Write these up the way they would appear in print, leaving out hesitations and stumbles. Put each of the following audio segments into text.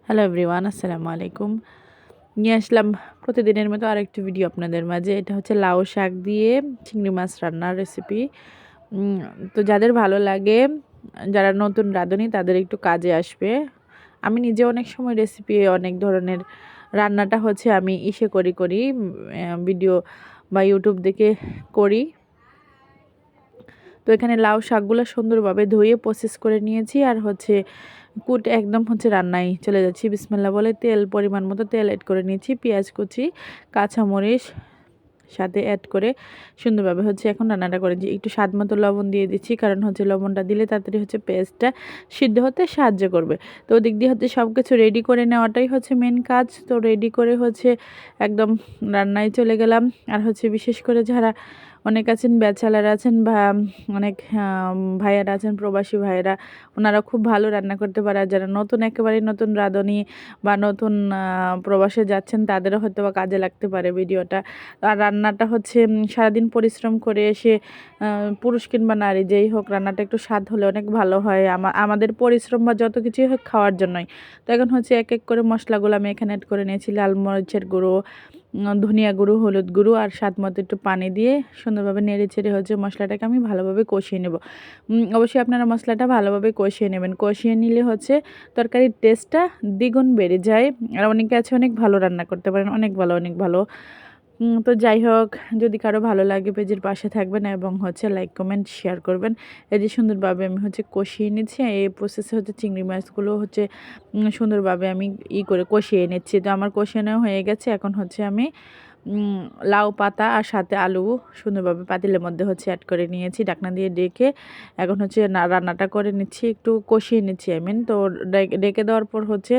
Hello everyone, আসসালামু আলাইকুম। নিয়ে আসলাম প্রতিদিনের মতো আরেকটি ভিডিও আপনাদের মাঝে। এটা হচ্ছে লাউ শাক দিয়ে চিংড়ি মাছ রান্নার রেসিপি। তো যাদের ভালো লাগে, যারা নতুন রাঁধুনি তাদের একটু কাজে আসবে। আমি নিজে অনেক সময় রেসিপি অনেক ধরনের রান্নাটা হচ্ছে আমি করি ভিডিও বা ইউটিউব দেখে করি। তো এখানে লাউ শাকগুলো সুন্দরভাবে ধুয়ে প্রসেস করে নিয়েছি, আর হচ্ছে একদম হচ্ছে রান্নায় চলে যাচ্ছি। বিসমিল্লাহ বলে তেল পরিমাণ মতো তেল অ্যাড করে নিয়েছি, পেঁয়াজ কুচি, কাঁচামরিচ সাথে অ্যাড করে সুন্দরভাবে হচ্ছে এখন রান্নাটা করেছি। একটু স্বাদ মতো লবণ দিয়ে দিচ্ছি, কারণ হচ্ছে লবণটা দিলে তাড়াতাড়ি হচ্ছে পেঁয়াজটা সিদ্ধ হতে সাহায্য করবে। তো ওদিক দিয়ে হচ্ছে সব কিছু রেডি করে নেওয়াটাই হচ্ছে মেন কাজ। তো রেডি করে হচ্ছে একদম রান্নায় চলে গেলাম। আর হচ্ছে বিশেষ করে যারা অনেক আছেন, ব্যাচেলার আছেন বা অনেক ভাইয়ারা আছেন, প্রবাসী ভাইয়েরা, ওনারা খুব ভালো রান্না করতে পারে। আর যারা নতুন, একেবারেই নতুন রাঁধুনি বা নতুন প্রবাসে যাচ্ছেন, তাদেরও হয়তো বা কাজে লাগতে পারে ভিডিওটা। আর রান্নাটা হচ্ছে সারাদিন পরিশ্রম করে এসে পুরুষ কিংবা নারী যেই হোক, রান্নাটা একটু স্বাদ হলে অনেক ভালো হয়। আমাদের পরিশ্রম বা যত কিছুই হোক খাওয়ার জন্যই। তো এখন হচ্ছে এক এক করে মশলাগুলো আমি এখানে অ্যাড করে নিয়েছি। লাল মরিচের গুঁড়ো, ধনিয়া গুঁড়ো, হলুদ গুঁড়ো আর স্বাদ মতো একটু পানি দিয়ে সুন্দরভাবে নেড়ে চেড়ে হচ্ছে মশলাটাকে আমি ভালোভাবে কষিয়ে নেব। অবশ্যই আপনারা মশলাটা ভালোভাবে কষিয়ে নেবেন। কষিয়ে নিলে হচ্ছে তরকারির টেস্টটা দ্বিগুণ বেড়ে যায়। আর অনেকে আছে অনেক ভালো রান্না করতে পারেন, অনেক ভালো, অনেক ভালো। তো যাই হোক, যদি কারো ভালো লাগে পেজের পাশে থাকবেন এবং হচ্ছে লাইক কমেন্ট শেয়ার করবেন। এই যে সুন্দরভাবে আমি হচ্ছে কষিয়ে নিচ্ছি। এই প্রসেসে হচ্ছে চিংড়ি মাছগুলো হচ্ছে সুন্দরভাবে আমি করে কষিয়ে নিচ্ছি। তো আমার কষিয়ে নেওয়া হয়ে গেছে। এখন হচ্ছে আমি লাউ পাতা আর সাথে আলু সুন্দরভাবে পাতিলের মধ্যে হচ্ছে অ্যাড করে নিয়েছি, ঢাকনা দিয়ে ডেকে। এখন হচ্ছে রান্নাটা করে নিচ্ছি, একটু কষিয়ে নিচ্ছি। তো ডেকে দেওয়ার পর হচ্ছে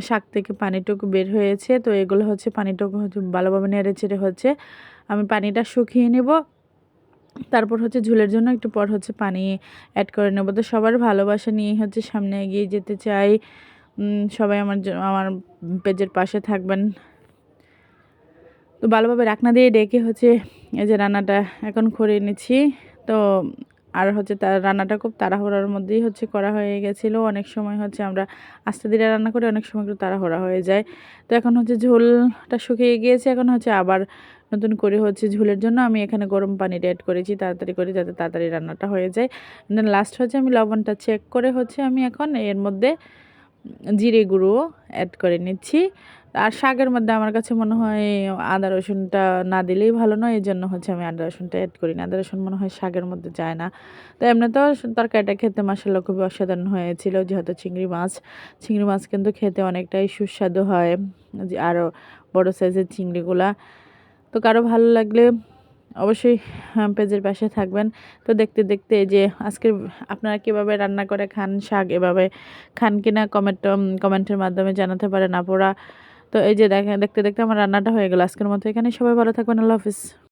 শাক থেকে পানিটুকু বের হয়েছে। তো এগুলো হচ্ছে পানিটুকু হচ্ছে ভালোভাবে নেড়ে চেড়ে হচ্ছে আমি পানিটা শুকিয়ে নেব। তারপর হচ্ছে ঝোলের জন্য একটু পর হচ্ছে পানি অ্যাড করে নেব। তো সবার ভালোবাসা নিয়ে হচ্ছে সামনে এগিয়ে যেতে চাই। সবাই আমার পেজের পাশে থাকবেন। তো ভালোভাবে ঢাকনা দিয়ে ডেকে হচ্ছে এই যে রান্নাটা এখন করে নিচ্ছি। তো আর হচ্ছে তার রান্নাটা খুব তাড়াহুড়ার মধ্যেই হচ্ছে করা হয়ে গেছিলো। অনেক সময় হচ্ছে আমরা আস্তে ধীরে রান্না করি, অনেক সময় একটু তাড়াহুড়া হয়ে যায়। তো এখন হচ্ছে ঝোলটা শুকিয়ে গিয়েছে। এখন হচ্ছে আবার নতুন করে হচ্ছে ঝোলের জন্য আমি এখানে গরম পানিটা অ্যাড করেছি তাড়াতাড়ি করে, যাতে তাড়াতাড়ি রান্নাটা হয়ে যায়। দেন লাস্ট হচ্ছে আমি লবণটা চেক করে হচ্ছে আমি এখন এর মধ্যে জিরে গুঁড়ো অ্যাড করে নিচ্ছি। আর শাকের মধ্যে আমার কাছে মনে হয় আদা রসুনটা না দিলেই ভালো নয়, এই জন্য হচ্ছে আমি আদা রসুনটা অ্যাড করি না। আদা রসুন মনে হয় শাকের মধ্যে যায় না। তো এমনিতেও তরকারিটা খেতে মাশাআল্লাহ খুবই অসাধারণ হয়েছিল, যেহেতু চিংড়ি মাছ কিন্তু খেতে অনেকটাই সুস্বাদু হয়, যে আরও বড় সাইজের চিংড়িগুলা। তো কারো ভালো লাগলে অবশ্যই পেজের পাশে থাকবেন। তো দেখতে দেখতে এই যে আজকের আপনারা কীভাবে রান্না করে খান, শাক এভাবে খান কিনা কমেন্টের মাধ্যমে জানাতে পারেন আপুরা। তো এই যে দেখতে দেখতে আমার রান্নাটা হয়ে গেল আজকের মতো এখানে। সবাই ভালো থাকবেন। আল্লাহ হাফিজ।